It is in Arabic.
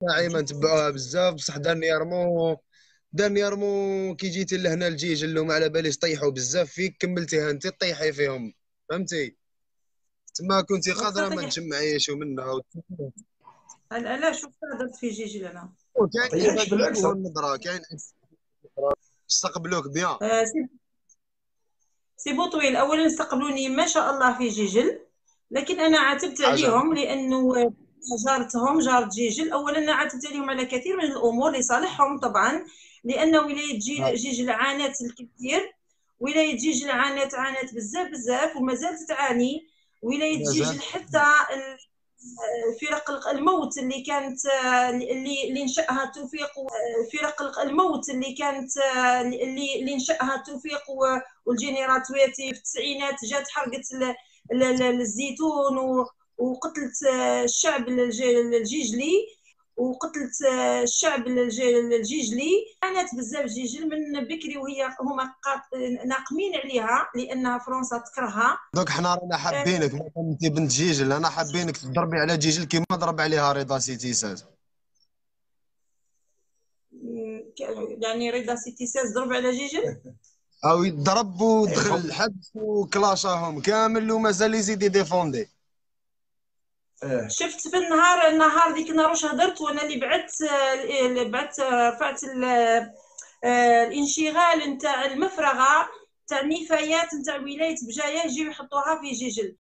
تاعي ما نتبعوها بزاف، بصح دارني يرمو كي جيتي لهنا الجيج اللي ما على باليش طيحوا بزاف فيك، كملتيها انت طيحي فيهم، فهمتي؟ تما كنتي وقتها قادره ما طيح. نجمعيش منها. علاش وقتها درت في جيجي انا؟ ما وكاين طيحكش عباد بالعكس. يشوفوا النظره، كاين استقبلوك بيان. آه، سي بوطويل اولا استقبلوني ما شاء الله في جيجل، لكن انا عاتبت حاجه عليهم لانه جارتهم جارة جيجل. اولا انا عاتبت عليهم على كثير من الامور لصالحهم طبعا، لان ولايه جيجل عانت الكثير. ولايه جيجل عانت بزاف بزاف وما زالت تعاني. ولايه مازال. جيجل حتى فرق الموت اللي كانت اللي نشأها توفيق. فرق الموت اللي كانت اللي نشأها توفيق والجنرال تويتي في التسعينات جات حرقت الزيتون وقتلت الشعب الجيجلي، وقتلت الشعب الجيجلي. كانت بزاف جيجل من بكري وهي هما ناقمين عليها لانها فرنسا تكرهها. دوك حنا رانا حابينك، ما دام انت بنت جيجل انا حابينك تضربي على جيجل كيما ضرب عليها رضا سيتي ساز. يعني رضا سيتي ساز ضرب على جيجل. او يضرب ودخل الحبس وكلاشاهم كامل ومازال يزيد يديفوندي. شفت في النهار ديك النهار واش هضرت، وانا اللي بعت رفعت الانشغال نتاع المفرغه تاع النفايات نتاع ولايه بجايه يجيو يحطوها في جيجل.